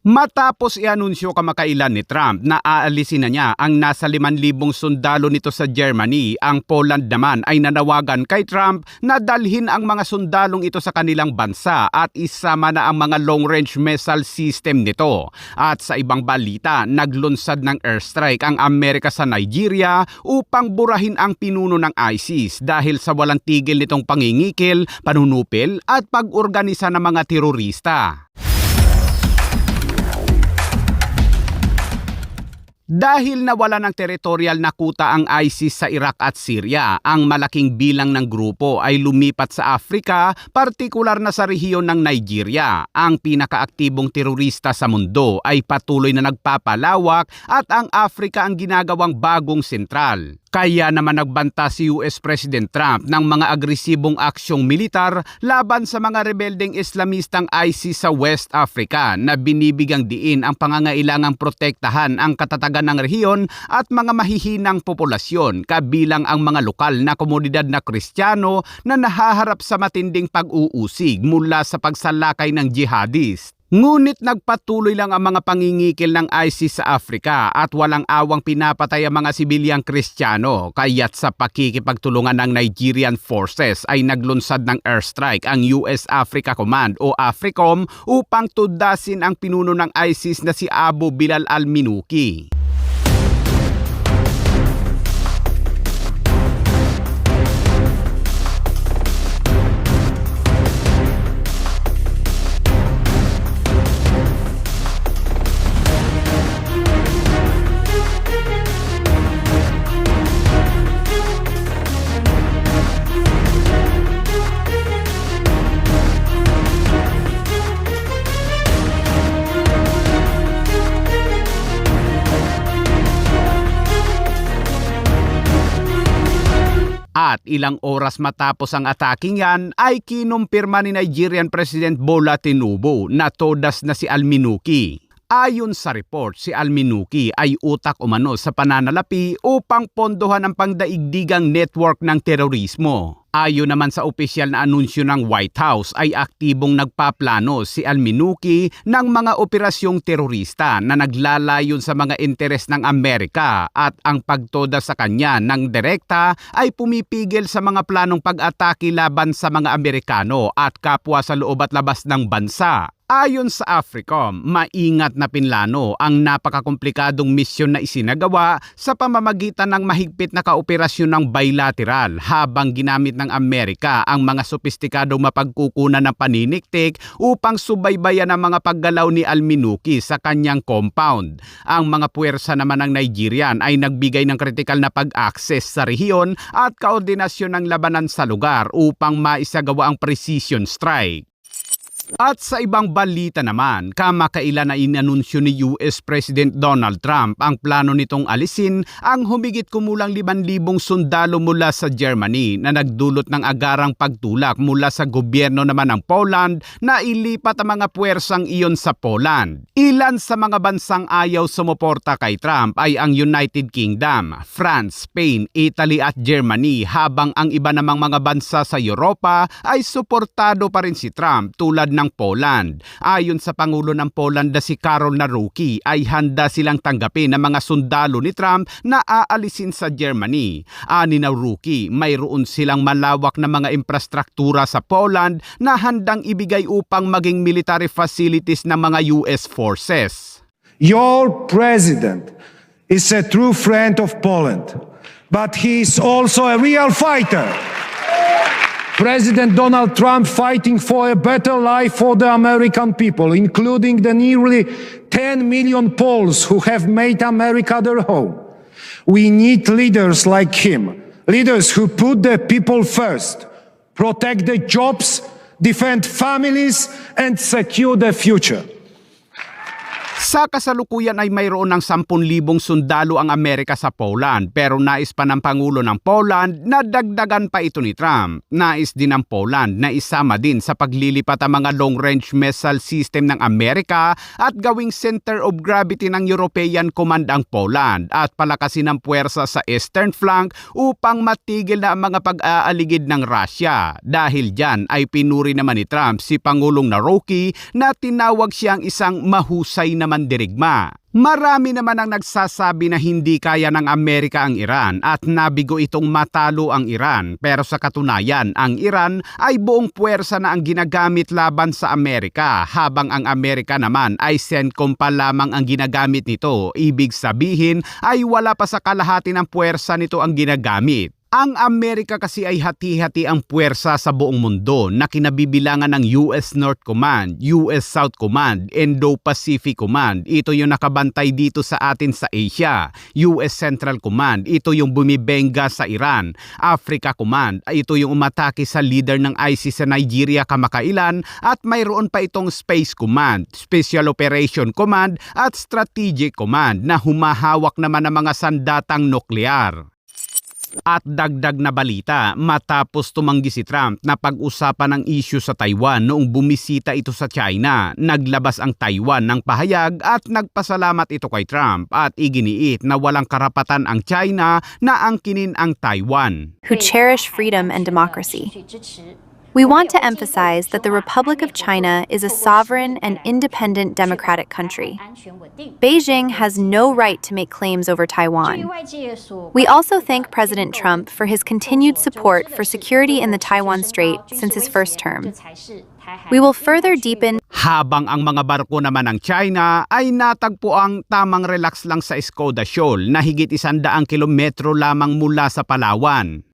Matapos i-anunsyo kamakailan ni Trump na aalisin na niya ang nasa 5,000 sundalo nito sa Germany, ang Poland naman ay nanawagan kay Trump na dalhin ang mga sundalong ito sa kanilang bansa at isama na ang mga long-range missile system nito. At sa ibang balita, naglunsad ng airstrike ang Amerika sa Nigeria upang burahin ang pinuno ng ISIS dahil sa walang tigil nitong pangingikil, panunupil at pag-organisa ng mga terorista. Dahil nawala ng teritorial na kuta ang ISIS sa Iraq at Syria, ang malaking bilang ng grupo ay lumipat sa Afrika, partikular na sa rehiyon ng Nigeria. Ang pinakaaktibong terorista sa mundo ay patuloy na nagpapalawak at ang Afrika ang ginagawang bagong sentral. Kaya naman nagbanta si US President Trump ng mga agresibong aksyong militar laban sa mga rebeldeng Islamistang ISIS sa West Africa na binibigyang diin ang pangangailangang protektahan ang katatagan ng rehiyon at mga mahihinang populasyon, kabilang ang mga lokal na komunidad na Kristiyano na nahaharap sa matinding pag-uusig mula sa pagsalakay ng jihadist. Ngunit nagpatuloy lang ang mga pangingikil ng ISIS sa Afrika at walang awang pinapatay ang mga sibilyang Kristiyano, kaya't sa pakikipagtulungan ng Nigerian forces ay naglunsad ng airstrike ang US Africa Command o AFRICOM upang tudasin ang pinuno ng ISIS na si Abu Bilal al-Minuki. At ilang oras matapos ang ataking yan ay kinumpirma ni Nigerian President Bola Tinubu na todas na si al-Minuki. Ayon sa report, si al-Minuki ay utak umano sa pananalapi upang pondohan ang pangdaigdigang network ng terorismo. Ayon naman sa opisyal na anunsyo ng White House ay aktibong nagpaplano si al-Minuki ng mga operasyong terorista na naglalayon sa mga interes ng Amerika at ang pagtoda sa kanya ng direkta ay pumipigil sa mga planong pag-atake laban sa mga Amerikano at kapwa sa loob at labas ng bansa. Ayon sa AFRICOM, maingat na pinlano ang napakakomplikadong misyon na isinagawa sa pamamagitan ng mahigpit na kaoperasyon ng bilateral habang ginamit ng Amerika ang mga sopistikadong mapagkukunan ng paniniktik upang subaybayan ang mga paggalaw ni al-Minuki sa kanyang compound. Ang mga puwersa naman ng Nigerian ay nagbigay ng kritikal na pag-access sa rehiyon at koordinasyon ng labanan sa lugar upang maisagawa ang precision strike. At sa ibang balita naman, kamakailan na inanunsyo ni US President Donald Trump ang plano nitong alisin ang humigit kumulang 5,000 sundalo mula sa Germany na nagdulot ng agarang pagtulak mula sa gobyerno naman ng Poland na ilipat ang mga puwersang iyon sa Poland. Ilan sa mga bansang ayaw sumuporta kay Trump ay ang United Kingdom, France, Spain, Italy at Germany, habang ang iba namang mga bansa sa Europa ay suportado pa rin si Trump tulad ng Poland. Ayon sa Pangulo ng Poland na si Karol Nawrocki ay handa silang tanggapin ang mga sundalo ni Trump na aalisin sa Germany. Ani Nawrocki, mayroon silang malawak na mga infrastruktura sa Poland na handang ibigay upang maging military facilities ng mga US forces. Your president is a true friend of Poland, but he is also a real fighter. President Donald Trump fighting for a better life for the American people, including the nearly 10 million Poles who have made America their home. We need leaders like him, leaders who put the people first, protect the jobs, defend families, and secure the future. Sa kasalukuyan ay mayroon ng 10,000 sundalo ang Amerika sa Poland pero nais pa ng Pangulo ng Poland na dagdagan pa ito ni Trump. Nais din ng Poland na isama din sa paglilipat ang mga long-range missile system ng Amerika at gawing center of gravity ng European Command ang Poland at palakasin ang puwersa sa eastern flank upang matigil na ang mga pag-aaligid ng Russia. Dahil dyan ay pinuri naman ni Trump si Pangulong Naroki na tinawag siyang isang mahusay na mandirigma. Marami naman ang nagsasabi na hindi kaya ng Amerika ang Iran at nabigo itong matalo ang Iran. Pero sa katunayan, ang Iran ay buong puwersa na ang ginagamit laban sa Amerika habang ang Amerika naman ay CENTCOM pa lamang ang ginagamit nito. Ibig sabihin ay wala pa sa kalahati ng puwersa nito ang ginagamit. Ang Amerika kasi ay hati-hati ang puwersa sa buong mundo na kinabibilangan ng US North Command, US South Command, Indo-Pacific Command. Ito yung nakabantay dito sa atin sa Asia. US Central Command, ito yung bumibenga sa Iran. Africa Command, ito yung umatake sa leader ng ISIS sa Nigeria kamakailan. At mayroon pa itong Space Command, Special Operation Command at Strategic Command na humahawak naman ng mga sandatang nuklear. At dagdag na balita, matapos tumanggi si Trump na pag-usapan ng issue sa Taiwan noong bumisita ito sa China, naglabas ang Taiwan ng pahayag at nagpasalamat ito kay Trump at iginiit na walang karapatan ang China na angkinin ang Taiwan. Who cherish freedom and democracy. We want to emphasize that the Republic of China is a sovereign and independent democratic country. Beijing has no right to make claims over Taiwan. We also thank President Trump for his continued support for security in the Taiwan Strait since his first term. We will further deepen. Habang ang mga barko naman ng China ay natagpo ang tamang relax lang sa Skoda Shoal na higit 100 kilometro lamang mula sa Palawan.